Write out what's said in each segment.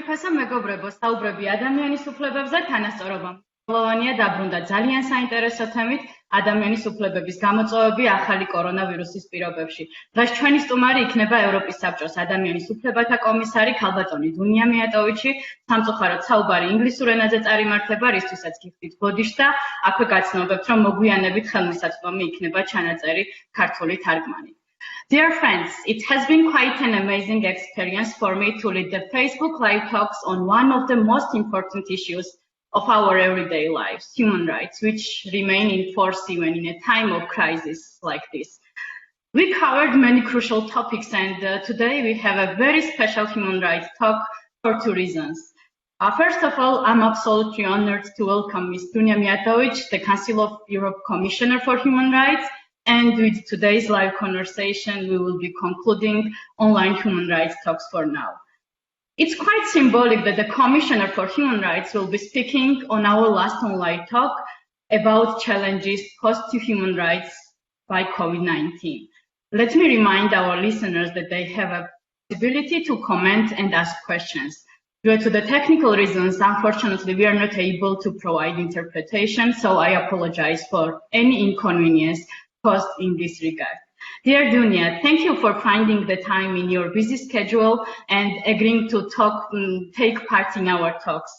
ძვირფასო მეგობრებო, საუბრები ადამიანის უფლებებზე თანასწორობა. Ლოვანია დაბრუნდა ძალიან საინტერესო თემით ადამიანის უფლებების გამოწვევები ახალი კორონავირუსის პირობებში. დღეს ჩვენი სტუმარი იქნება ევროპის საბჭოს ადამიანის უფლებათა კომისარი ქალბატონი დუნია მიატოვიჩი. სამწუხაროდ საუბარი ინგლისურ ენაზე წარიმართება, რისთვისაც გიხდით ბოდიშს და აქვე გაცნობებთ, რომ მოგვიანებით ხელმისაწვდომი იქნება ჩანაწერი ქართული თარგმანით. Dear friends, it has been quite an amazing experience for me to lead the Facebook Live talks on one of the most important issues of our everyday lives, human rights, which remain in force even in a time of crisis like this. We covered many crucial topics, and today we have a very special human rights talk for two reasons. First of all, I'm absolutely honored to welcome Ms. Dunya Miatovic, the Council of Europe Commissioner for Human Rights, and with today's live conversation, we will be concluding online human rights talks for now. It's quite symbolic that the Commissioner for Human Rights will be speaking on our last online talk about challenges posed to human rights by COVID-19. Let me remind our listeners that they have a possibility to comment and ask questions. Due to the technical reasons, unfortunately, we are not able to provide interpretation, so I apologize for any inconvenience caused in this regard. Dear Dunya, thank you for finding the time in your busy schedule and agreeing to take part in our talks.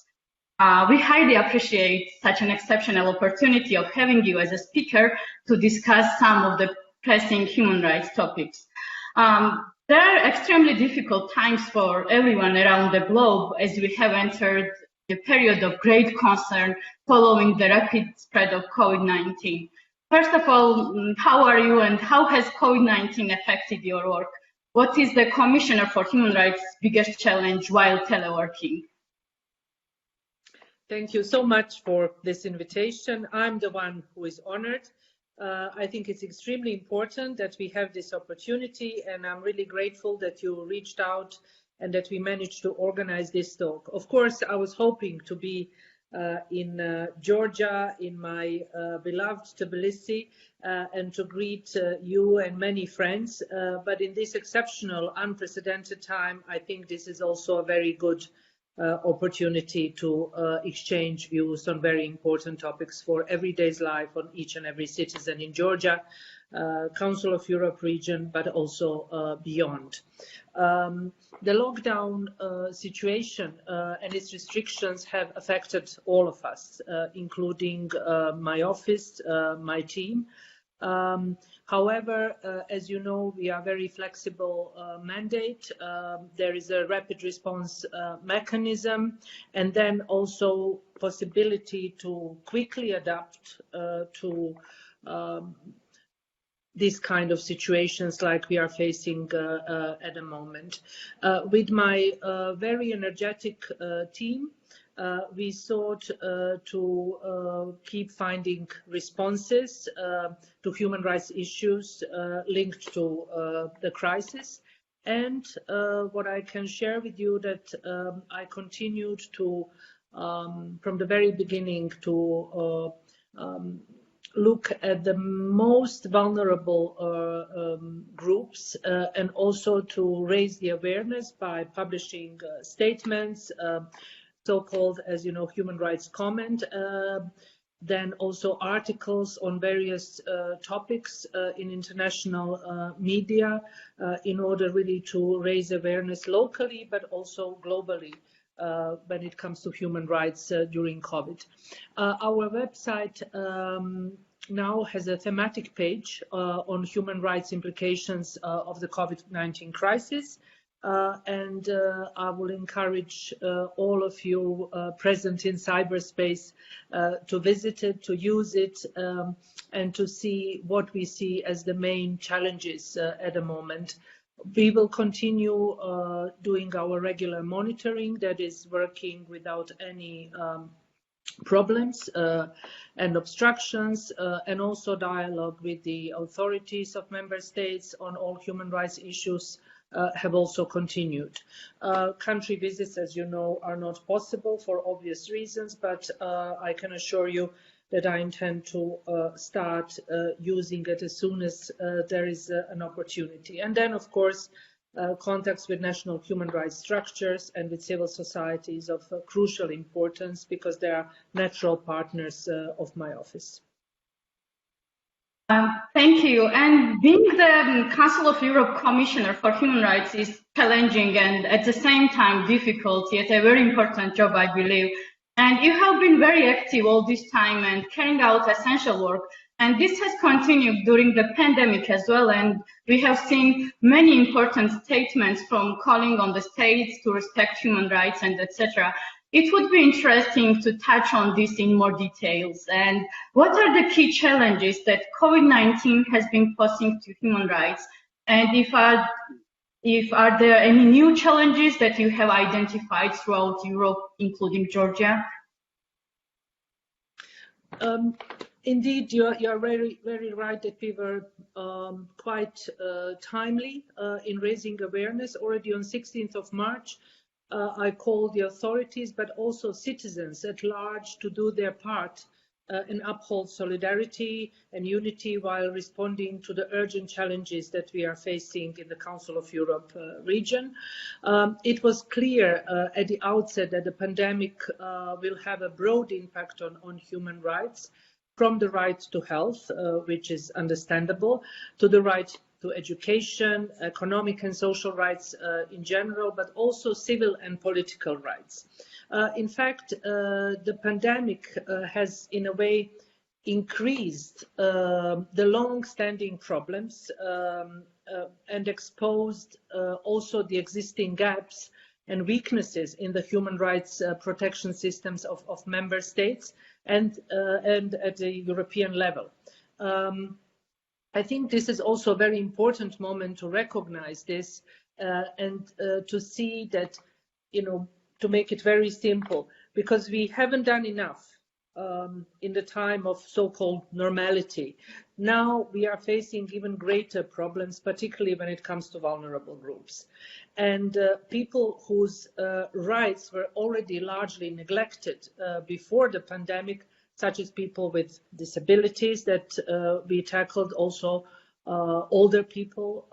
We highly appreciate such an exceptional opportunity of having you as a speaker to discuss some of the pressing human rights topics. There are extremely difficult times for everyone around the globe as we have entered a period of great concern following the rapid spread of COVID-19. First of all, how are you and how has COVID-19 affected your work? What is the Commissioner for Human Rights' biggest challenge while teleworking? Thank you so much for this invitation. I'm the one who is honored. I think it's extremely important that we have this opportunity, and I'm really grateful that you reached out and that we managed to organize this talk. Of course, I was hoping to be in Georgia, in my beloved Tbilisi, and to greet you and many friends. But in this exceptional, unprecedented time, I think this is also a very good opportunity to exchange views on very important topics for everyday's life on each and every citizen in Georgia, Council of Europe region, but also beyond. The lockdown situation and its restrictions have affected all of us, including my office, my team. However, as you know, we are very flexible mandate. There is a rapid response mechanism, and then also possibility to quickly adapt to these kind of situations like we are facing at the moment. With my very energetic team, we sought to keep finding responses to human rights issues linked to the crisis. And what I can share with you that I continued to, from the very beginning, to look at the most vulnerable groups and also to raise the awareness by publishing statements, so-called, as you know, human rights comment, then also articles on various topics in international media in order really to raise awareness locally but also globally when it comes to human rights during COVID. Our website now has a thematic page on human rights implications of the COVID-19 crisis. And I will encourage all of you present in cyberspace to visit it, to use it, and to see what we see as the main challenges at the moment. We will continue doing our regular monitoring that is working without any problems and obstructions, and also dialogue with the authorities of member states on all human rights issues have also continued. Country visits, as you know, are not possible for obvious reasons, but I can assure you that I intend to start using it as soon as there is an opportunity. And then, of course, contacts with national human rights structures and with civil society is of crucial importance because they are natural partners of my office. Thank you. And being the Council of Europe Commissioner for Human Rights is challenging and at the same time difficult, yet a very important job, I believe. And you have been very active all this time and carrying out essential work. And this has continued during the pandemic as well. And we have seen many important statements from calling on the states to respect human rights and etc. It would be interesting to touch on this in more details. And what are the key challenges that COVID-19 has been posing to human rights? And if are there any new challenges that you have identified throughout Europe, including Georgia? Indeed, you're very, very right that we were quite timely in raising awareness. Already on 16th of March, I called the authorities, but also citizens at large to do their part and uphold solidarity and unity while responding to the urgent challenges that we are facing in the Council of Europe region. It was clear at the outset that the pandemic will have a broad impact on human rights, from the right to health, which is understandable, to the right to education, economic and social rights in general, but also civil and political rights. In fact, the pandemic has, in a way, increased the long-standing problems and exposed also the existing gaps and weaknesses in the human rights protection systems of member states and at the European level. I think this is also a very important moment to recognize this and to see that, to make it very simple, because we haven't done enough in the time of so-called normality. Now we are facing even greater problems, particularly when it comes to vulnerable groups. And people whose rights were already largely neglected before the pandemic, such as people with disabilities that we tackled, also older people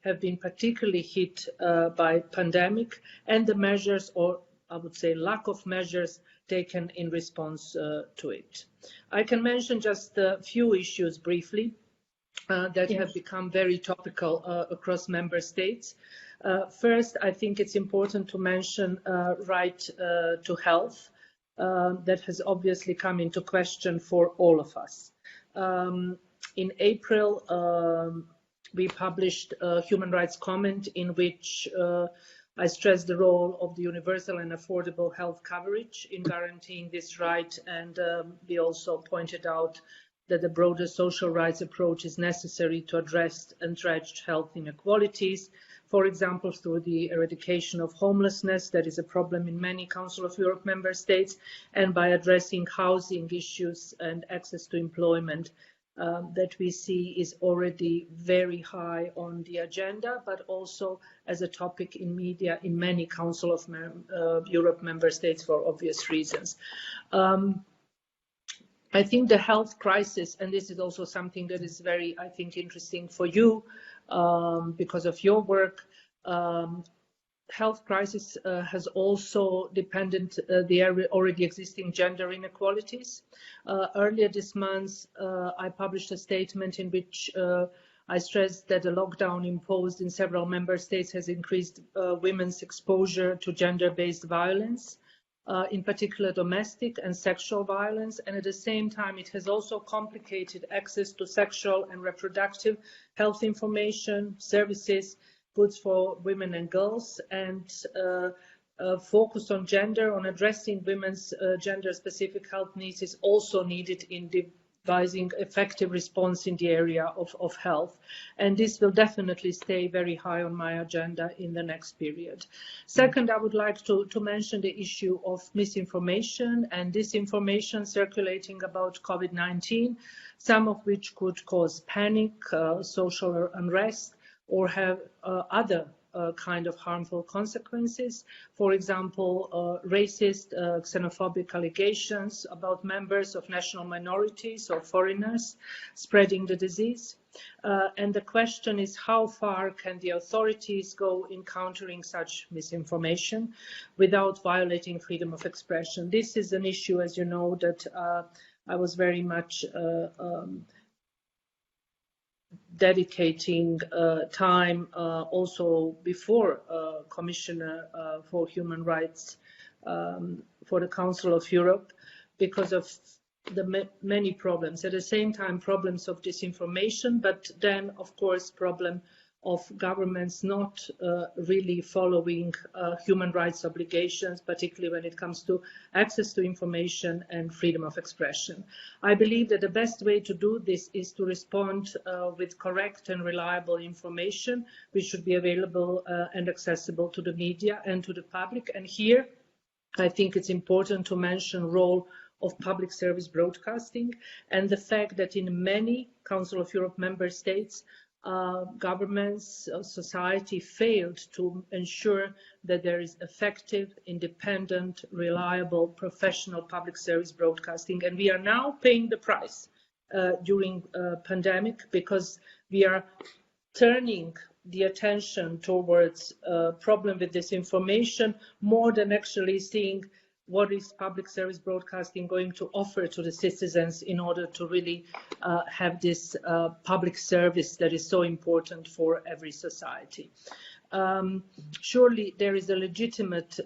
have been particularly hit by pandemic and the measures, or I would say lack of measures, taken in response to it. I can mention just a few issues briefly that have become very topical across member states. First, I think it's important to mention right to health. That has obviously come into question for all of us. In April, we published a human rights comment in which I stressed the role of the universal and affordable health coverage in guaranteeing this right, and we also pointed out that the broader social rights approach is necessary to address entrenched health inequalities, for example, through the eradication of homelessness, that is a problem in many Council of Europe member states, and by addressing housing issues and access to employment that we see is already very high on the agenda, but also as a topic in media in many Council of Europe member states for obvious reasons. I think the health crisis, and this is also something that is very, I think, interesting for you because of your work, health crisis has also dependent the already existing gender inequalities. Earlier this month, I published a statement in which I stressed that the lockdown imposed in several member states has increased women's exposure to gender-based violence, in particular domestic and sexual violence, and at the same time it has also complicated access to sexual and reproductive health information, services, goods for women and girls, and focus on gender, on addressing women's gender-specific health needs is also needed in devising effective response in the area of health. And this will definitely stay very high on my agenda in the next period. Second, I would like to mention the issue of misinformation and disinformation circulating about COVID-19, some of which could cause panic, social unrest, or have other kind of harmful consequences. For example, racist, xenophobic allegations about members of national minorities or foreigners spreading the disease. And the question is, how far can the authorities go in countering such misinformation without violating freedom of expression? This is an issue, as you know, that I was very much dedicating time also before Commissioner for Human Rights for the Council of Europe, because of the many problems. At the same time, problems of disinformation, but then, of course, problem of governments not really following human rights obligations, particularly when it comes to access to information and freedom of expression. I believe that the best way to do this is to respond with correct and reliable information, which should be available and accessible to the media and to the public. And here, I think it's important to mention the role of public service broadcasting and the fact that in many Council of Europe member states, governments, society failed to ensure that there is effective, independent, reliable, professional public service broadcasting. And we are now paying the price during pandemic, because we are turning the attention towards problem with disinformation more than actually seeing what is public service broadcasting going to offer to the citizens in order to really have this public service that is so important for every society. Surely there is a legitimate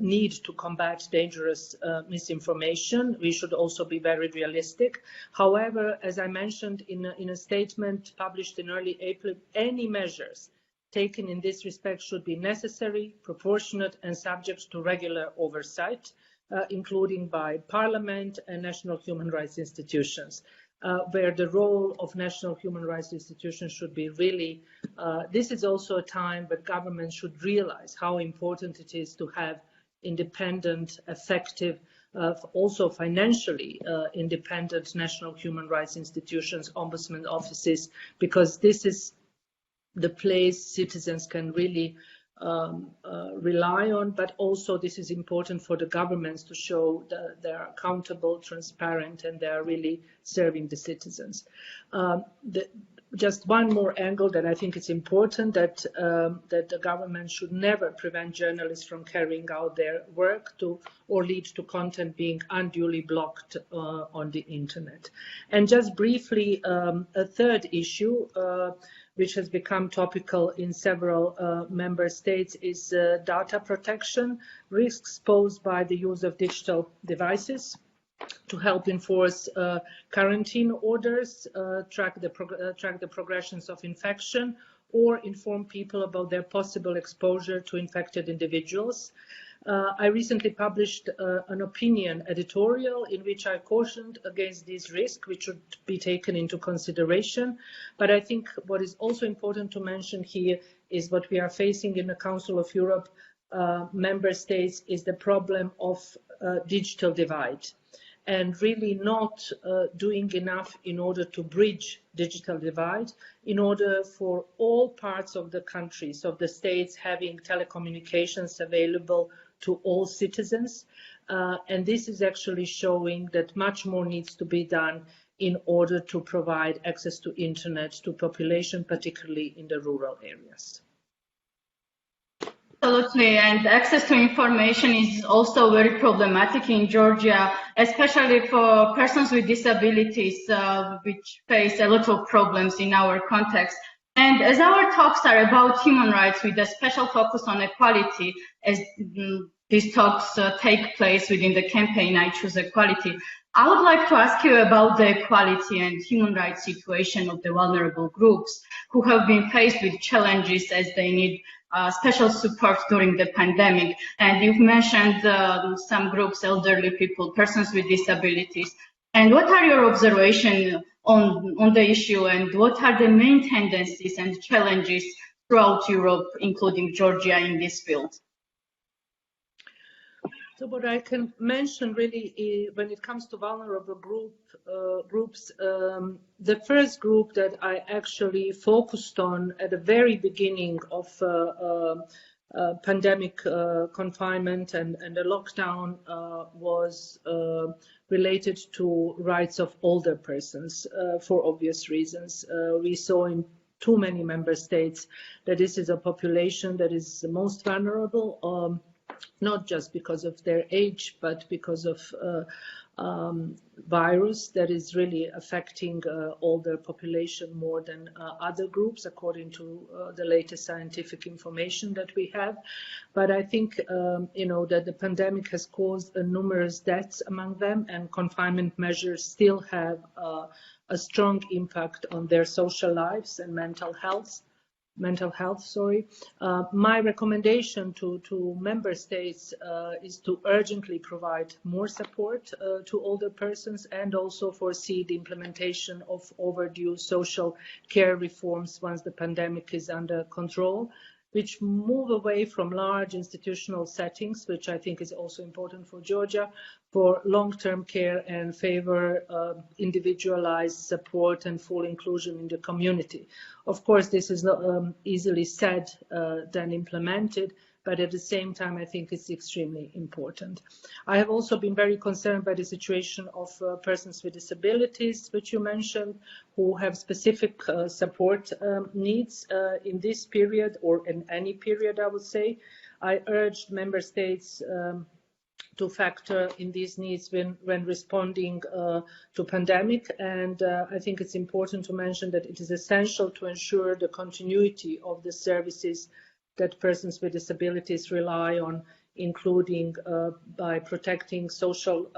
need to combat dangerous misinformation. We should also be very realistic. However, as I mentioned in a statement published in early April, any measures taken in this respect should be necessary, proportionate, and subject to regular oversight, including by Parliament and national human rights institutions, where the role of national human rights institutions should be really, this is also a time where governments should realize how important it is to have independent, effective, also financially independent national human rights institutions, ombudsman offices, because this is the place citizens can really rely on, but also this is important for the governments to show that they are accountable, transparent, and they are really serving the citizens. Just one more angle that I think is important, that the government should never prevent journalists from carrying out their work or lead to content being unduly blocked on the internet. And just briefly, a third issue which has become topical in several member states is data protection, risks posed by the use of digital devices to help enforce quarantine orders, track the progressions of infection, or inform people about their possible exposure to infected individuals. I recently published an opinion editorial in which I cautioned against these risks, which should be taken into consideration. But I think what is also important to mention here is what we are facing in the Council of Europe member states is the problem of digital divide, and really not doing enough in order to bridge digital divide, in order for all parts of the countries, of the states, having telecommunications available to all citizens. And this is actually showing that much more needs to be done in order to provide access to internet to population, particularly in the rural areas. Absolutely, and access to information is also very problematic in Georgia, especially for persons with disabilities, which face a lot of problems in our context. And as our talks are about human rights with a special focus on equality, as these talks take place within the campaign I Choose Equality, I would like to ask you about the equality and human rights situation of the vulnerable groups who have been faced with challenges as they need special support during the pandemic. And you've mentioned some groups, elderly people, persons with disabilities. And what are your observations on the issue, and what are the main tendencies and challenges throughout Europe, including Georgia, in this field? So what I can mention really is, when it comes to vulnerable groups, the first group that I actually focused on at the very beginning of pandemic confinement and the lockdown was related to rights of older persons for obvious reasons. We saw in too many member states that this is a population that is the most vulnerable, not just because of their age, but because of virus that is really affecting older population more than other groups, according to the latest scientific information that we have. But I think, that the pandemic has caused numerous deaths among them, and confinement measures still have a strong impact on their social lives and mental health. My recommendation to member states is to urgently provide more support to older persons and also foresee the implementation of overdue social care reforms once the pandemic is under control, which move away from large institutional settings, which I think is also important for Georgia, for long-term care and favor individualized support and full inclusion in the community. Of course, this is not easily said than implemented, but at the same time, I think it's extremely important. I have also been very concerned by the situation of persons with disabilities, which you mentioned, who have specific support needs in this period or in any period, I would say. I urged member states to factor in these needs when responding to pandemic. And I think it's important to mention that it is essential to ensure the continuity of the services that persons with disabilities rely on, including by protecting social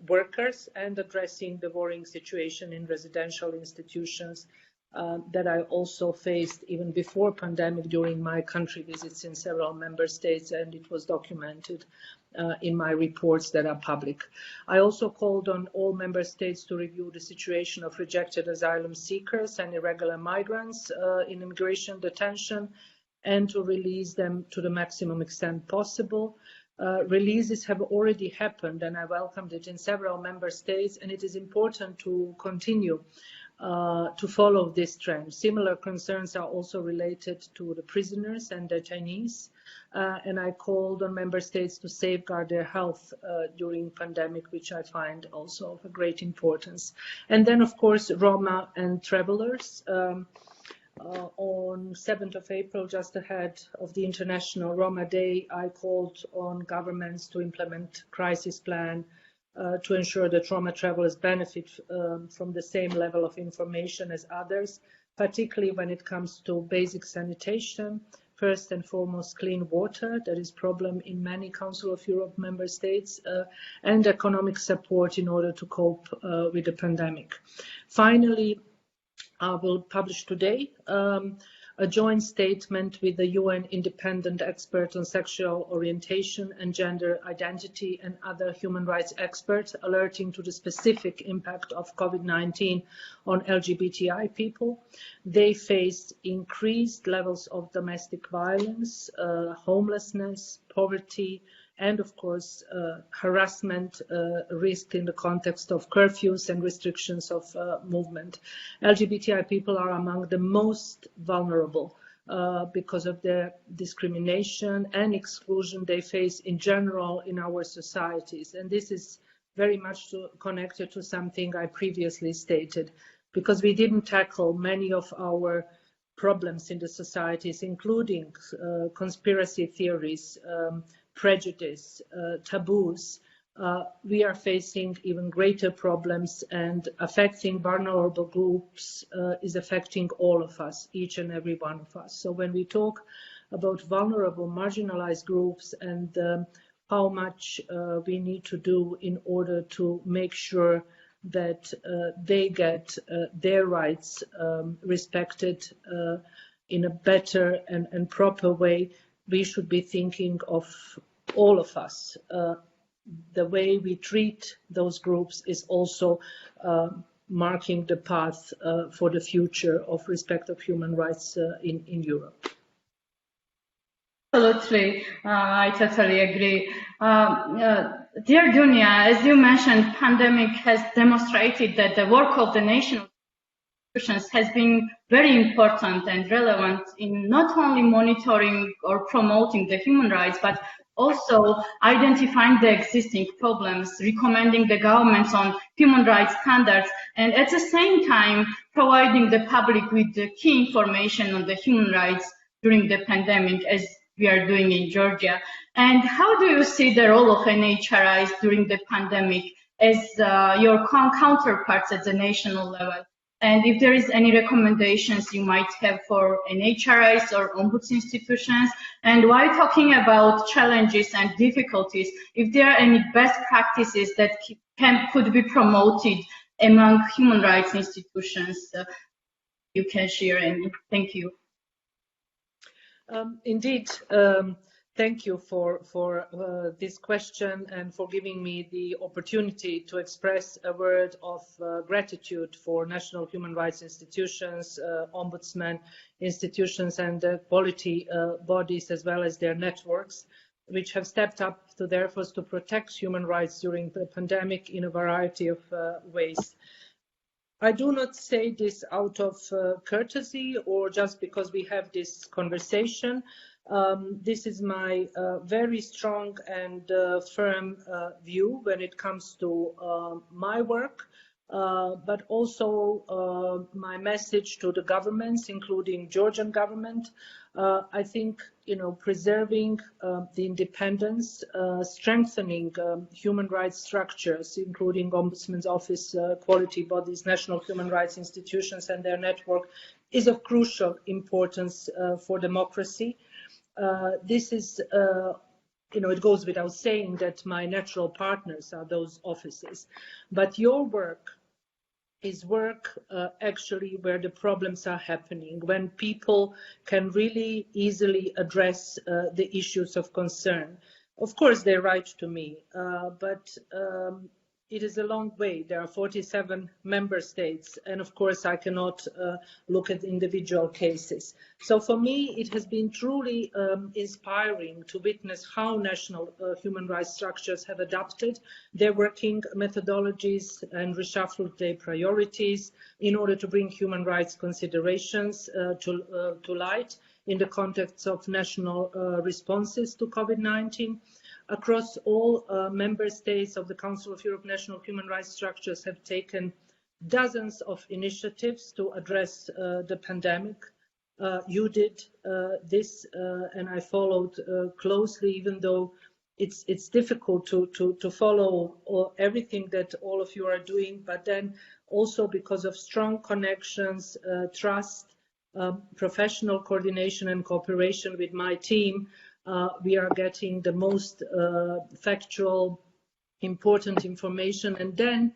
workers and addressing the worrying situation in residential institutions that I also faced even before pandemic during my country visits in several member states, and it was documented in my reports that are public. I also called on all member states to review the situation of rejected asylum seekers and irregular migrants in immigration detention and to release them to the maximum extent possible. Releases have already happened, and I welcomed it in several member states, and it is important to continue to follow this trend. Similar concerns are also related to the prisoners and detainees, and I called on member states to safeguard their health during pandemic, which I find also of a great importance. And then, of course, Roma and travelers. On 7th of April, just ahead of the International Roma Day, I called on governments to implement crisis plan to ensure that Roma travelers benefit from the same level of information as others, particularly when it comes to basic sanitation, first and foremost clean water, that is a problem in many Council of Europe member states, and economic support in order to cope with the pandemic. Finally, I will publish today a joint statement with the UN independent expert on sexual orientation and gender identity and other human rights experts, alerting to the specific impact of COVID-19 on LGBTI people. They face increased levels of domestic violence, homelessness, poverty, and of course harassment risk in the context of curfews and restrictions of movement. LGBTI people are among the most vulnerable because of the discrimination and exclusion they face in general in our societies. And this is very much connected to something I previously stated, because we didn't tackle many of our problems in the societies, including conspiracy theories, prejudice, taboos. We are facing even greater problems, and affecting vulnerable groups is affecting all of us, each and every one of us. So when we talk about vulnerable, marginalized groups and how much we need to do in order to make sure that they get their rights respected in a better and proper way, we should be thinking of all of us. The way we treat those groups is also marking the path for the future of respect of human rights in Europe. Absolutely, I totally agree. Dear Dunya, as you mentioned, pandemic has demonstrated that the work of the nation institutions has been very important and relevant in not only monitoring or promoting the human rights, but also identifying the existing problems, recommending the governments on human rights standards, and at the same time providing the public with the key information on the human rights during the pandemic, as we are doing in Georgia. And how do you see the role of NHRIs during the pandemic as your counterparts at the national level? And if there is any recommendations you might have for NHRIs or ombuds institutions, and while talking about challenges and difficulties, if there are any best practices that could be promoted among human rights institutions, you can share any. Thank you. Indeed. Thank you for this question and for giving me the opportunity to express a word of gratitude for national human rights institutions, ombudsman institutions and quality bodies, as well as their networks, which have stepped up to their efforts to protect human rights during the pandemic in a variety of ways. I do not say this out of courtesy or just because we have this conversation. This is my very strong and firm view when it comes to my work, but also my message to the governments, including Georgian government. I think, preserving the independence, strengthening human rights structures, including Ombudsman's Office, quality bodies, national human rights institutions and their network, is of crucial importance for democracy. This is, it goes without saying that my natural partners are those offices, but your work is work actually where the problems are happening, when people can really easily address the issues of concern. Of course, they write to me, but it is a long way. There are 47 member states, and of course I cannot look at individual cases. So for me, it has been truly inspiring to witness how national human rights structures have adapted their working methodologies and reshuffled their priorities in order to bring human rights considerations to light in the context of national responses to COVID-19. Across all member states of the Council of Europe, national human rights structures have taken dozens of initiatives to address the pandemic. You did this, and I followed closely, even though it's difficult to follow everything that all of you are doing, but then also because of strong connections, trust, professional coordination and cooperation with my team, we are getting the most factual, important information. And then,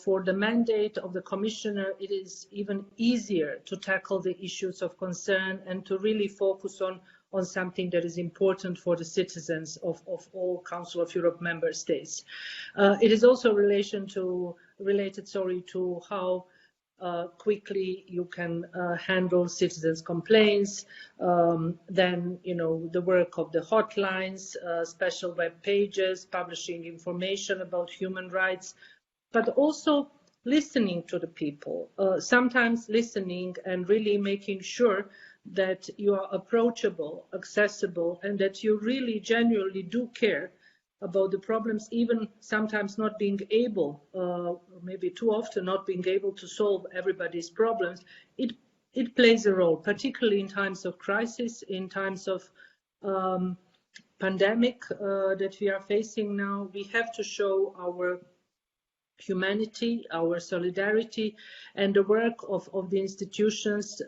for the mandate of the Commissioner, it is even easier to tackle the issues of concern and to really focus on something that is important for the citizens of all Council of Europe member states. It is also related to how quickly you can handle citizens' complaints, then, the work of the hotlines, special web pages, publishing information about human rights, but also listening to the people, sometimes listening and really making sure that you are approachable, accessible, and that you really genuinely do care about the problems, even sometimes not being able, maybe too often not being able to solve everybody's problems. It plays a role, particularly in times of crisis, in times of pandemic that we are facing now. We have to show our humanity, our solidarity, and the work of the institutions,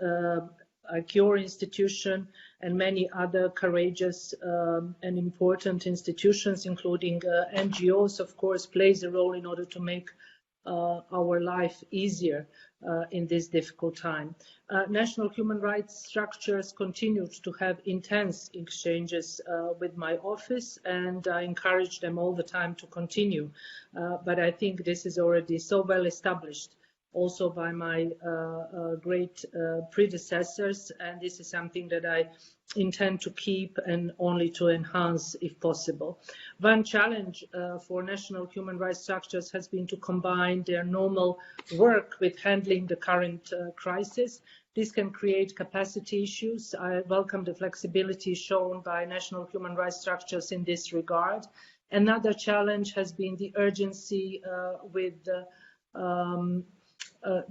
like your institution and many other courageous and important institutions, including NGOs, of course, plays a role in order to make our life easier in this difficult time. National human rights structures continued to have intense exchanges with my office, and I encourage them all the time to continue. But I think this is already so well established also by my great predecessors, and this is something that I intend to keep and only to enhance if possible. One challenge for national human rights structures has been to combine their normal work with handling the current crisis. This can create capacity issues. I welcome the flexibility shown by national human rights structures in this regard. Another challenge has been the urgency with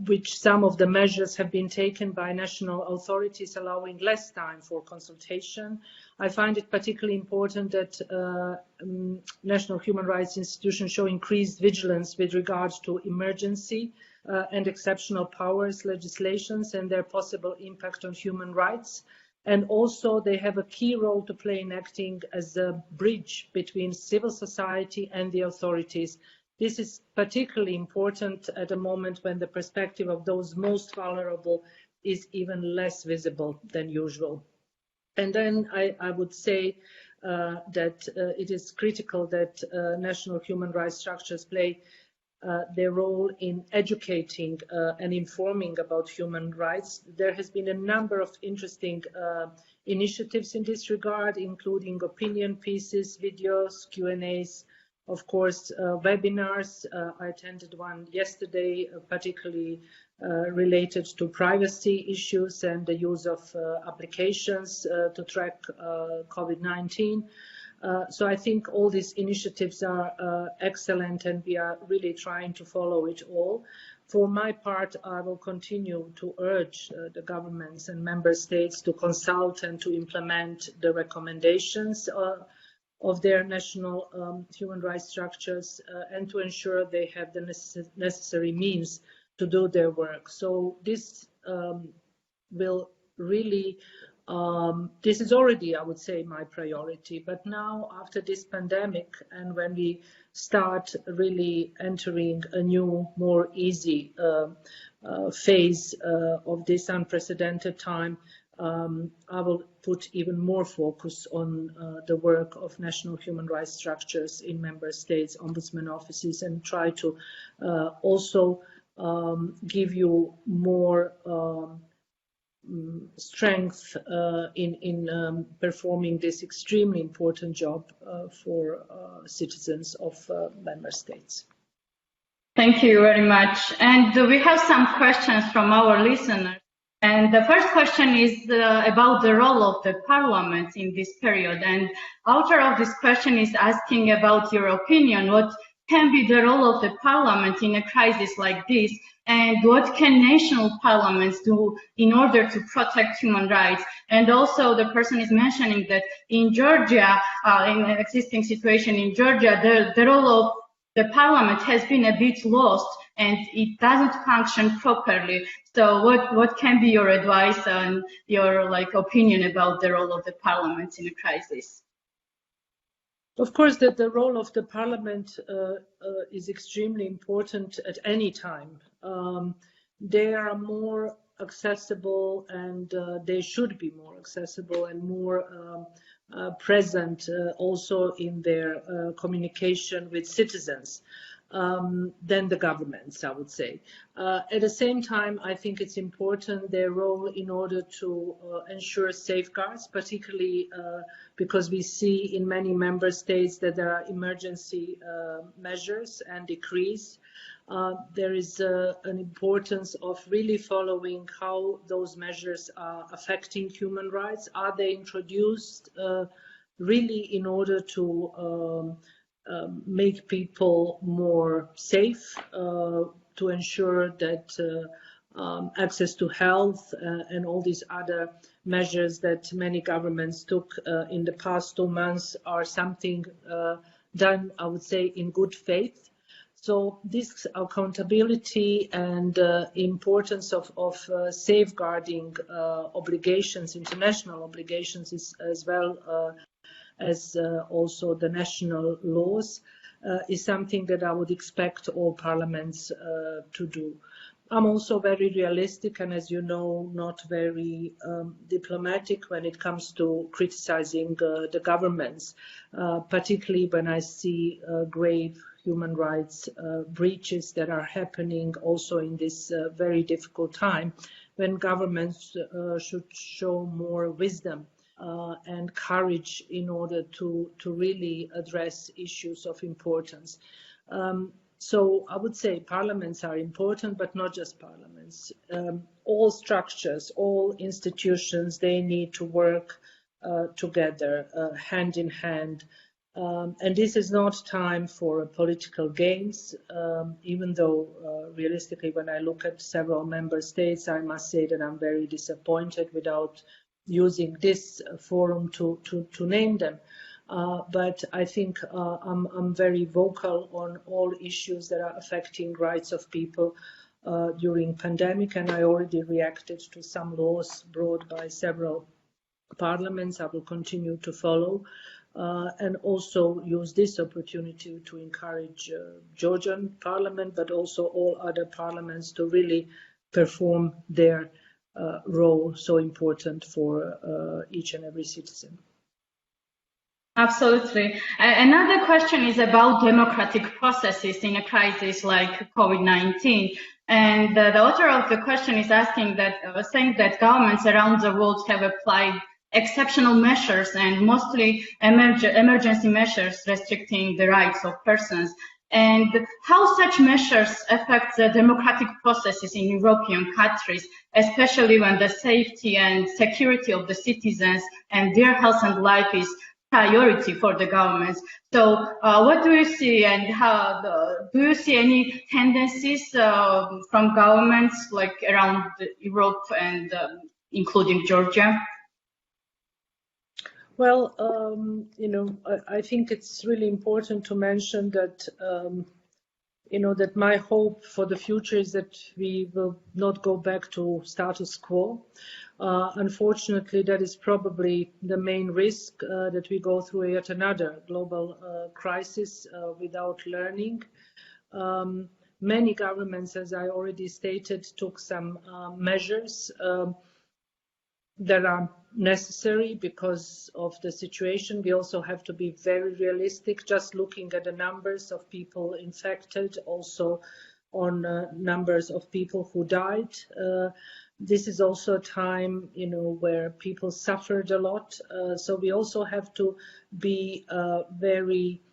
which some of the measures have been taken by national authorities, allowing less time for consultation. I find it particularly important that national human rights institutions show increased vigilance with regards to emergency and exceptional powers legislations and their possible impact on human rights. And also they have a key role to play in acting as a bridge between civil society and the authorities. This is particularly important at a moment when the perspective of those most vulnerable is even less visible than usual. And then I would say that it is critical that national human rights structures play their role in educating and informing about human rights. There has been a number of interesting initiatives in this regard, including opinion pieces, videos, Q&As, of course, webinars. I attended one yesterday, particularly related to privacy issues and the use of applications to track COVID-19. So I think all these initiatives are excellent, and we are really trying to follow it all. For my part, I will continue to urge the governments and member states to consult and to implement the recommendations of their national human rights structures and to ensure they have the necessary means to do their work. So this will really, this is already, I would say, my priority. But now, after this pandemic, and when we start really entering a new, more easy phase of this unprecedented time, I will put even more focus on the work of national human rights structures in member states, ombudsman offices, and try to also give you more strength in performing this extremely important job for citizens of member states. Thank you very much. And we have some questions from our listeners. And the first question is about the role of the parliament in this period. And author of this question is asking about your opinion. What can be the role of the parliament in a crisis like this? And what can national parliaments do in order to protect human rights? And also the person is mentioning that in Georgia, in an existing situation in Georgia, the role of the parliament has been a bit lost and it doesn't function properly. So what can be your advice and your opinion about the role of the parliament in a crisis? Of course, that the role of the parliament is extremely important at any time. They are more accessible, and they should be more accessible and more present also in their communication with citizens than the governments, I would say. At the same time, I think it's important their role in order to ensure safeguards, particularly because we see in many member states that there are emergency measures and decrees. There is an importance of really following how those measures are affecting human rights. Are they introduced really in order to make people more safe, to ensure that access to health and all these other measures that many governments took in the past 2 months are something done, I would say, in good faith. So this accountability and importance of safeguarding obligations, international obligations, as well as also the national laws, is something that I would expect all parliaments to do. I'm also very realistic and, as you know, not very diplomatic when it comes to criticizing the governments, particularly when I see grave human rights breaches that are happening also in this very difficult time, when governments should show more wisdom and courage in order to really address issues of importance. So I would say parliaments are important, but not just parliaments. All structures, all institutions, they need to work together, hand in hand. And this is not time for political games, even though realistically, when I look at several member states, I must say that I'm very disappointed without using this forum to name them. But I think I'm very vocal on all issues that are affecting rights of people during pandemic, and I already reacted to some laws brought by several parliaments. I will continue to follow and also use this opportunity to encourage Georgian parliament, but also all other parliaments to really perform their role so important for each and every citizen. Absolutely. Another question is about democratic processes in a crisis like COVID-19. And the author of the question is asking that, saying that governments around the world have applied exceptional measures and mostly emergency measures restricting the rights of persons, and how such measures affect the democratic processes in European countries, especially when the safety and security of the citizens and their health and life is priority for the governments. So what do you see, and how do you see any tendencies from governments like around Europe and including Georgia? Well, I think it's really important to mention that, that my hope for the future is that we will not go back to status quo. Unfortunately, that is probably the main risk, that we go through yet another global crisis without learning. Many governments, as I already stated, took some measures that are necessary because of the situation. We also have to be very realistic, just looking at the numbers of people infected, also on numbers of people who died. This is also a time, where people suffered a lot. So we also have to be very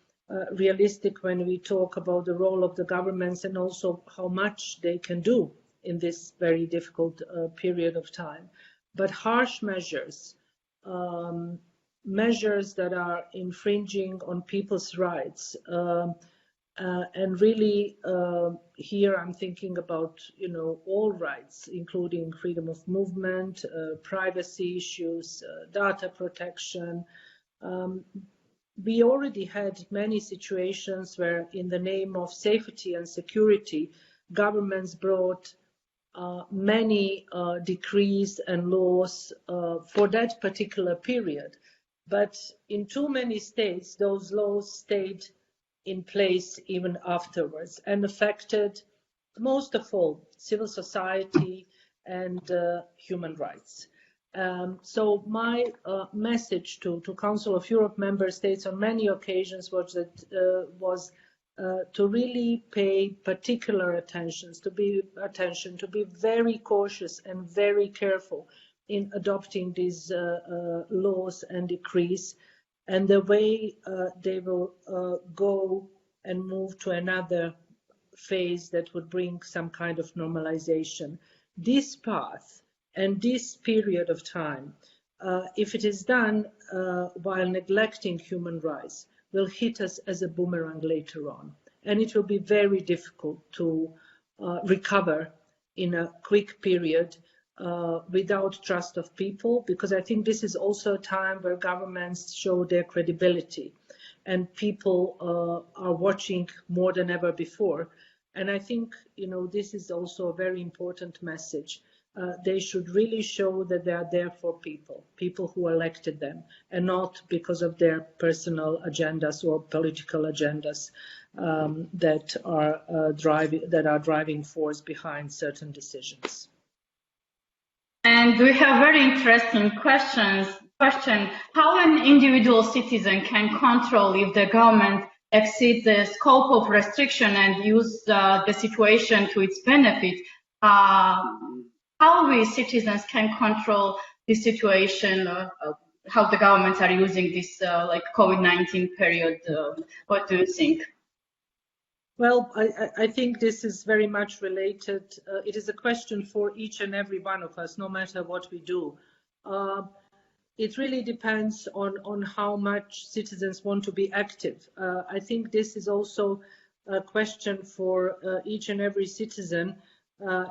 realistic when we talk about the role of the governments and also how much they can do in this very difficult period of time. But harsh measures, measures that are infringing on people's rights, and really here I'm thinking about, all rights, including freedom of movement, privacy issues, data protection. We already had many situations where, in the name of safety and security, governments brought many decrees and laws for that particular period. But in too many states, those laws stayed in place even afterwards and affected, most of all, civil society and human rights. So my message to Council of Europe member states on many occasions was that to really pay particular attention, to be very cautious and very careful in adopting these laws and decrees, and the way they will go and move to another phase that would bring some kind of normalization. This path and this period of time, if it is done while neglecting human rights, will hit us as a boomerang later on. And it will be very difficult to recover in a quick period without trust of people, because I think this is also a time where governments show their credibility and people are watching more than ever before. And I think, this is also a very important message. They should really show that they are there for people who elected them, and not because of their personal agendas or political agendas that are driving force behind certain decisions. And we have very interesting question: how an individual citizen can control if the government exceed the scope of restriction and use the situation to its benefit, how we citizens can control the situation, how the governments are using this like COVID-19 period. What do you think? Well, I think this is very much related. It is a question for each and every one of us, no matter what we do. It really depends on how much citizens want to be active. I think this is also a question for each and every citizen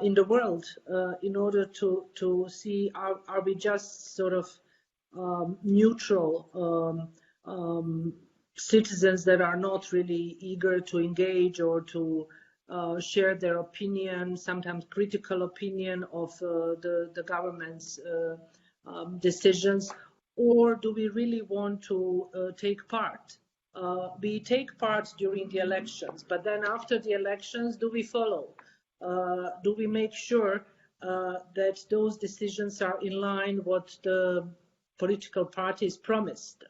in the world, in order to see are we just sort of neutral citizens that are not really eager to engage or to share their opinion, sometimes critical opinion of the government's decisions, or do we really want to take part? We take part during the elections, but then after the elections, do we follow? Do we make sure that those decisions are in line what the political parties promised?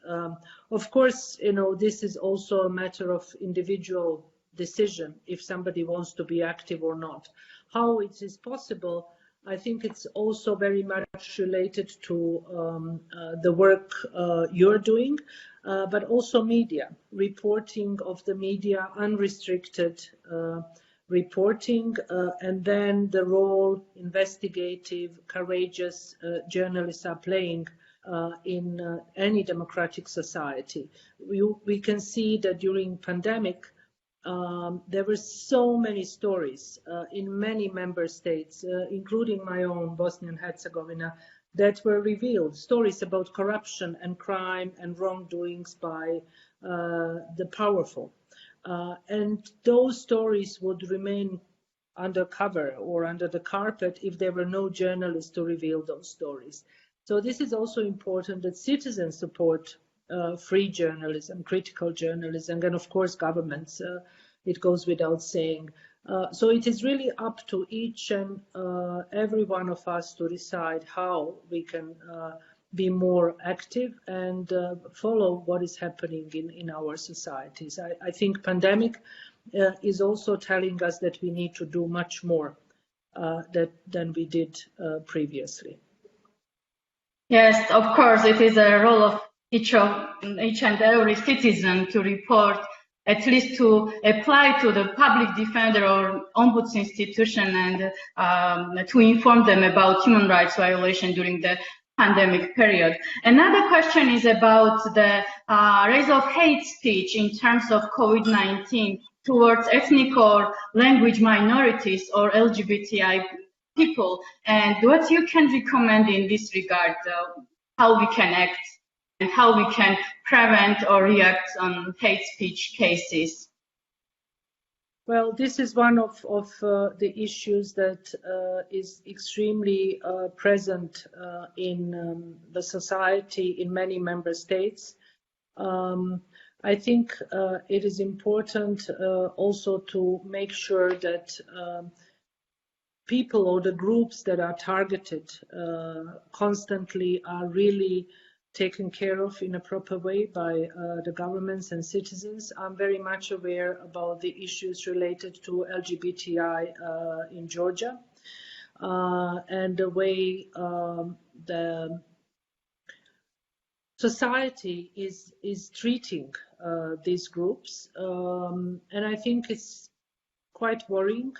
Of course, this is also a matter of individual decision if somebody wants to be active or not. How it is possible, I think it's also very much related to the work you're doing, but also media, reporting of the media, unrestricted reporting, and then the role investigative, courageous journalists are playing in any democratic society. We can see that during pandemic, there were so many stories in many member states, including my own, Bosnia and Herzegovina, that were revealed, stories about corruption and crime and wrongdoings by the powerful. And those stories would remain under cover or under the carpet if there were no journalists to reveal those stories. So this is also important that citizens support free journalism, critical journalism, and of course governments. It goes without saying. So it is really up to each and every one of us to decide how we can be more active and follow what is happening in our societies. I think pandemic is also telling us that we need to do much more than we did previously. Yes, of course, it is a role of each and every citizen to report, at least to apply to the public defender or ombuds institution and to inform them about human rights violation during the pandemic period. Another question is about the rise of hate speech in terms of COVID-19 towards ethnic or language minorities or LGBTI people, and what you can recommend in this regard, how we can act and how we can prevent or react on hate speech cases. Well, this is one of the issues that is extremely present in the society in many member states. I think it is important also to make sure that people or the groups that are targeted constantly are really taken care of in a proper way by the governments and citizens. I'm very much aware about the issues related to LGBTI in Georgia and the way the society is treating these groups. And I think it's quite worrying.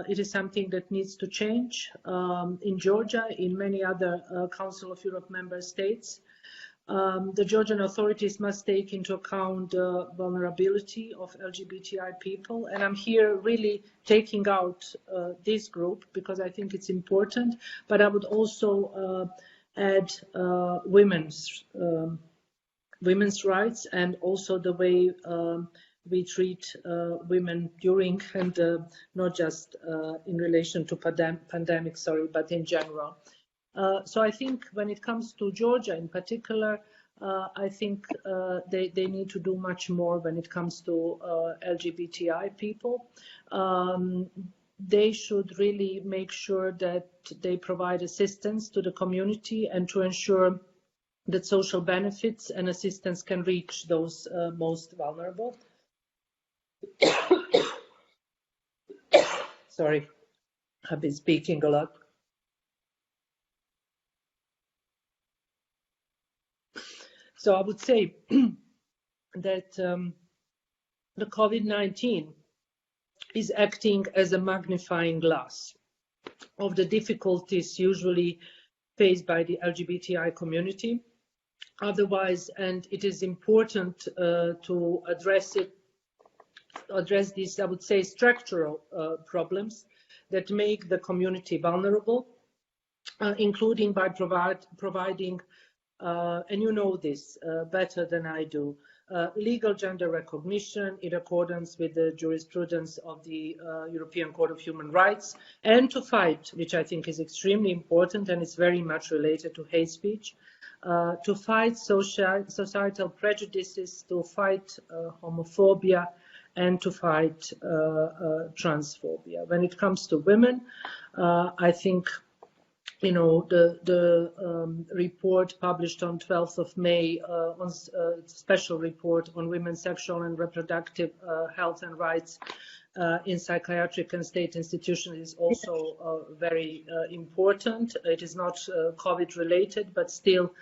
It is something that needs to change in Georgia, in many other Council of Europe member states. The Georgian authorities must take into account the vulnerability of LGBTI people, and I'm here really taking out this group because I think it's important, but I would also add women's rights and also the way we treat women during and not just in relation to pandemic, but in general. So I think when it comes to Georgia in particular, I think they need to do much more when it comes to LGBTI people. They should really make sure that they provide assistance to the community and to ensure that social benefits and assistance can reach those most vulnerable. Sorry, I've been speaking a lot. So I would say that the COVID-19 is acting as a magnifying glass of the difficulties usually faced by the LGBTI community. Otherwise, and it is important to address these, I would say, structural problems that make the community vulnerable, including by providing, and you know this better than I do, legal gender recognition in accordance with the jurisprudence of the European Court of Human Rights, and to fight, which I think is extremely important and it's very much related to hate speech, to fight societal prejudices, to fight homophobia, and to fight transphobia. When it comes to women, I think, you know, the report published on 12th of May, on special report on women's sexual and reproductive health and rights in psychiatric and state institutions is also very important. It is not COVID related, but still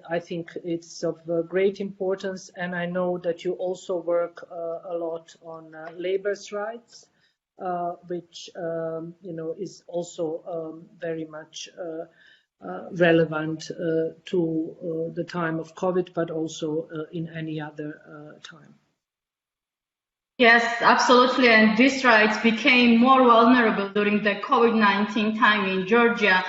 I think it's of great importance. And I know that you also work a lot on labor's rights, which you know, is also very much relevant to the time of COVID, but also in any other time. Yes, absolutely. And these rights became more vulnerable during the COVID-19 time in Georgia.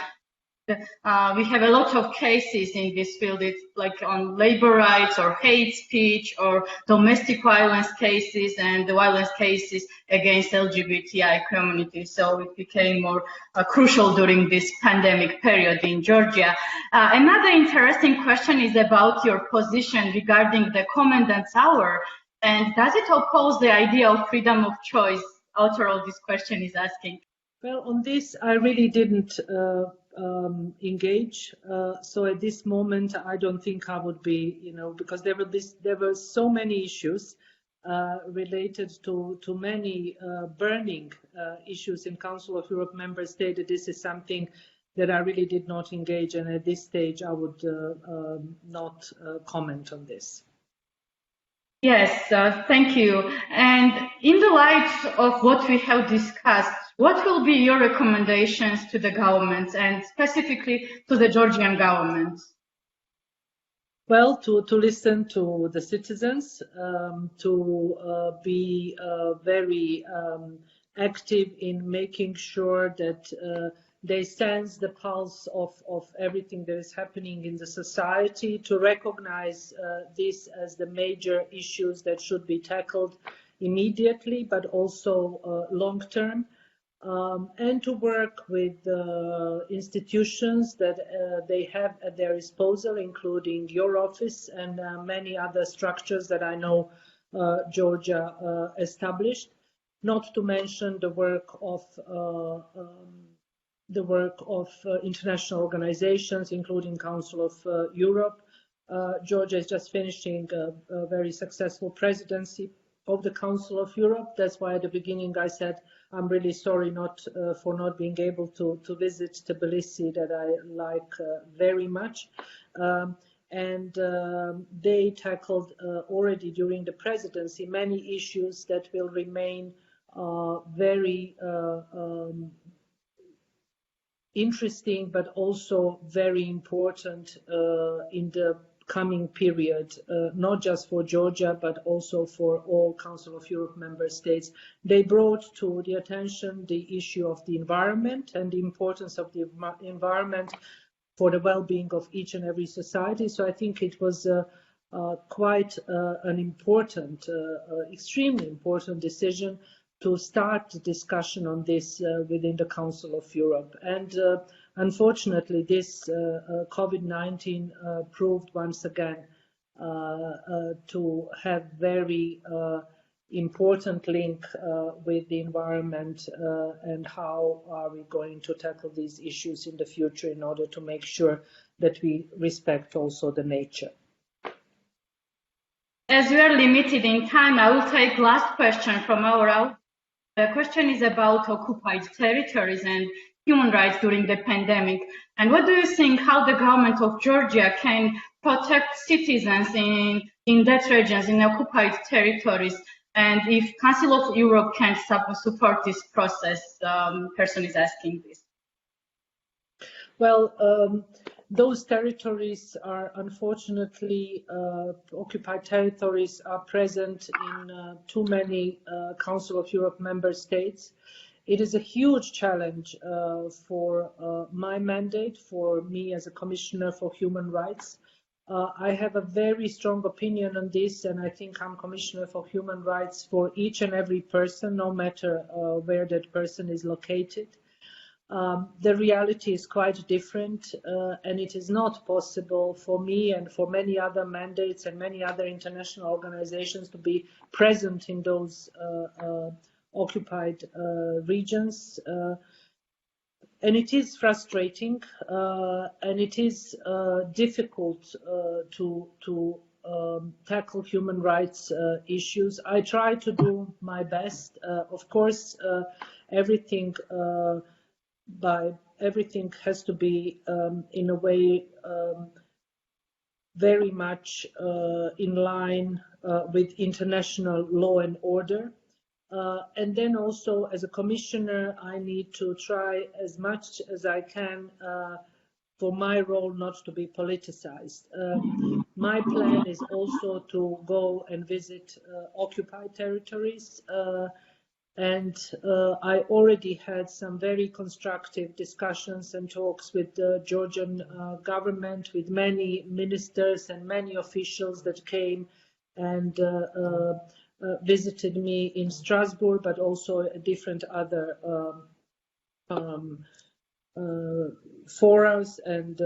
We have a lot of cases in this field, it's like on labor rights or hate speech or domestic violence cases and the violence cases against LGBTI community. So it became more crucial during this pandemic period in Georgia. Another interesting question is about your position regarding the commandant's hour. And does it oppose the idea of freedom of choice? Author of this question is asking. Well, on this, I really didn't engage. So at this moment, I don't think I would be, you know, because there were so many issues related to many burning issues in Council of Europe member states. That this is something that I really did not engage, and at this stage, I would not comment on this. Yes, thank you. And in the light of what we have discussed, what will be your recommendations to the government and specifically to the Georgian government? Well, to listen to the citizens, to be very active in making sure that they sense the pulse of everything that is happening in the society, to recognize this as the major issues that should be tackled immediately, but also long-term, and to work with institutions that they have at their disposal, including your office and many other structures that I know Georgia established, not to mention the work of international organizations, including Council of Europe. Georgia is just finishing a very successful presidency of the Council of Europe. That's why at the beginning I said I'm really sorry for not being able to visit Tbilisi, that I like very much. And they tackled already during the presidency many issues that will remain very interesting, but also very important in the coming period, not just for Georgia, but also for all Council of Europe member states. They brought to the attention the issue of the environment and the importance of the environment for the well-being of each and every society. So I think it was quite an important, extremely important decision to start the discussion on this within the Council of Europe. And unfortunately, this COVID-19 proved once again to have very important link with the environment and how are we going to tackle these issues in the future in order to make sure that we respect also the nature. As we are limited in time, I will take last question from our audience. The question is about occupied territories and human rights during the pandemic. And what do you think how the government of Georgia can protect citizens in that regions, in occupied territories? And if Council of Europe can support this process, person is asking this. Well, those territories are unfortunately occupied territories are present in too many Council of Europe member states. It is a huge challenge for my mandate, for me as a Commissioner for Human Rights. I have a very strong opinion on this, and I think I'm Commissioner for Human Rights for each and every person, no matter where that person is located. The reality is quite different, and it is not possible for me and for many other mandates and many other international organizations to be present in those occupied regions. And it is frustrating, and it is difficult to tackle human rights issues. I try to do my best. Of course, everything has to be in a way very much in line with international law and order. And then also, as a commissioner, I need to try as much as I can for my role not to be politicized. My plan is also to go and visit occupied territories, and I already had some very constructive discussions and talks with the Georgian government, with many ministers and many officials that came and visited me in Strasbourg, but also different other forums and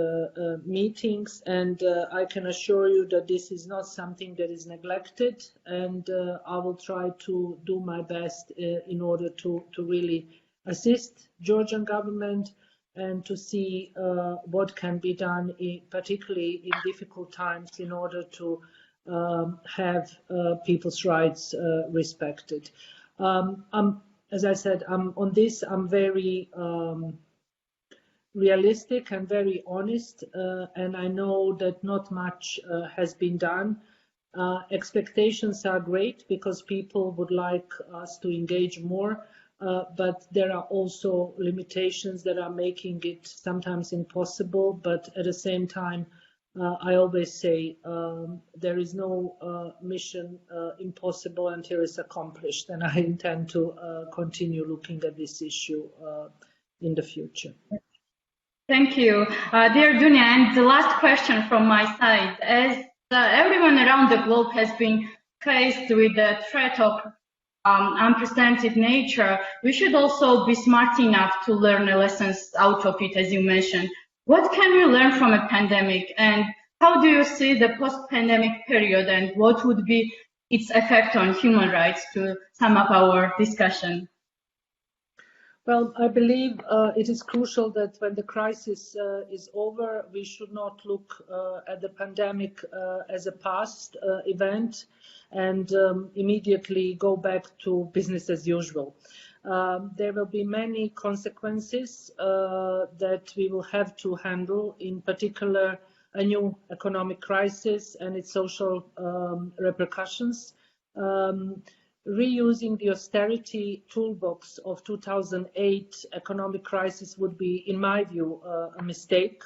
meetings. And I can assure you that this is not something that is neglected, and I will try to do my best in order to really assist Georgian government and to see what can be done, particularly in difficult times, in order to have people's rights respected. As I said, on this, I'm very realistic and very honest, and I know that not much has been done. Expectations are great because people would like us to engage more, but there are also limitations that are making it sometimes impossible. But at the same time, I always say there is no mission impossible until it's accomplished, and I intend to continue looking at this issue in the future. Thank you. Dear Dünja, and the last question from my side. As everyone around the globe has been faced with the threat of unprecedented nature, we should also be smart enough to learn the lessons out of it, as you mentioned. What can we learn from a pandemic, and how do you see the post-pandemic period, and what would be its effect on human rights, to sum up our discussion? Well, I believe it is crucial that when the crisis is over, we should not look at the pandemic as a past event and immediately go back to business as usual. There will be many consequences that we will have to handle, in particular a new economic crisis and its social repercussions. Reusing the austerity toolbox of 2008 economic crisis would be, in my view, a mistake.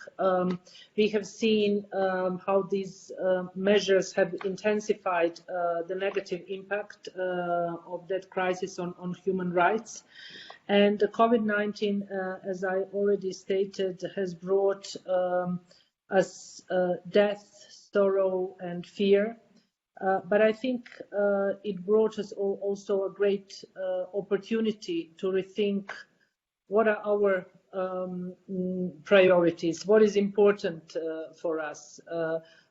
We have seen how these measures have intensified the negative impact of that crisis on human rights. And COVID-19, as I already stated, has brought us death, sorrow, and fear. But I think it brought us also a great opportunity to rethink what are our priorities, what is important for us,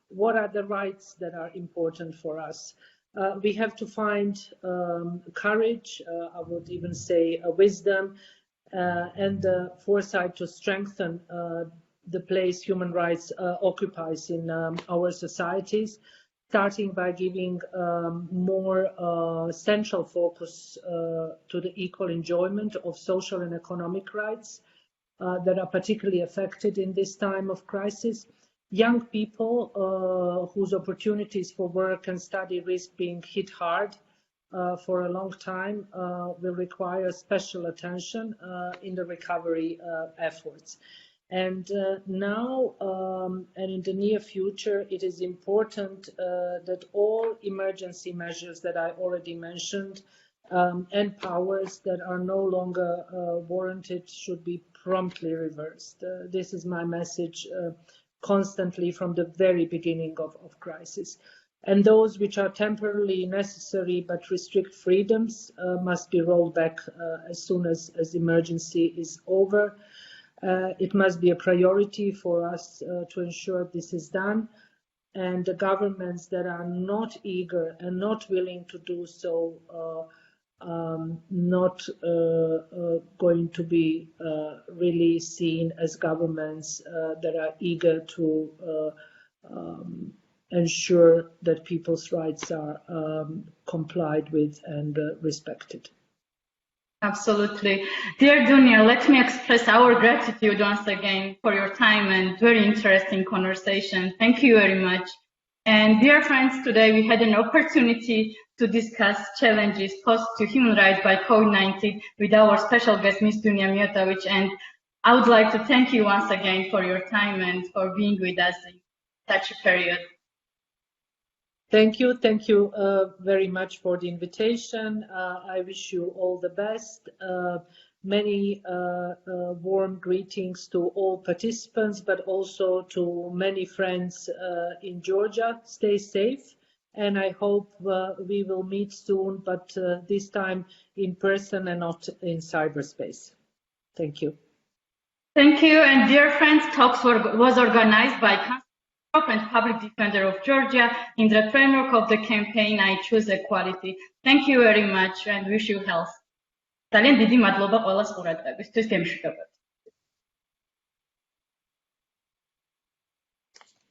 what are the rights that are important for us. We have to find courage, I would even say wisdom, and the foresight to strengthen the place human rights occupies in our societies. starting by giving more central focus to the equal enjoyment of social and economic rights that are particularly affected in this time of crisis. Young people whose opportunities for work and study risk being hit hard for a long time will require special attention in the recovery efforts. And now and in the near future, it is important that all emergency measures that I already mentioned and powers that are no longer warranted should be promptly reversed. This is my message constantly from the very beginning of crisis. And those which are temporarily necessary but restrict freedoms must be rolled back as soon as emergency is over. It must be a priority for us to ensure this is done, and the governments that are not eager and not willing to do so not going to be really seen as governments that are eager to ensure that people's rights are complied with and respected. Absolutely. Dear Dünja, let me express our gratitude once again for your time and very interesting conversation. Thank you very much. And dear friends, today we had an opportunity to discuss challenges posed to human rights by COVID-19 with our special guest, Ms. Dünja Miatović. And I would like to thank you once again for your time and for being with us in such a period. Thank you very much for the invitation. I wish you all the best. Many warm greetings to all participants, but also to many friends in Georgia. Stay safe, and I hope we will meet soon, but this time in person and not in cyberspace. Thank you. Thank you, and dear friends, talks was organized by and Public Defender of Georgia in the framework of the campaign I Choose Equality. Thank you very much and wish you health. ძალიან დიდი მადლობა ყველას ყურადღებისთვის. გემშვიდობებით.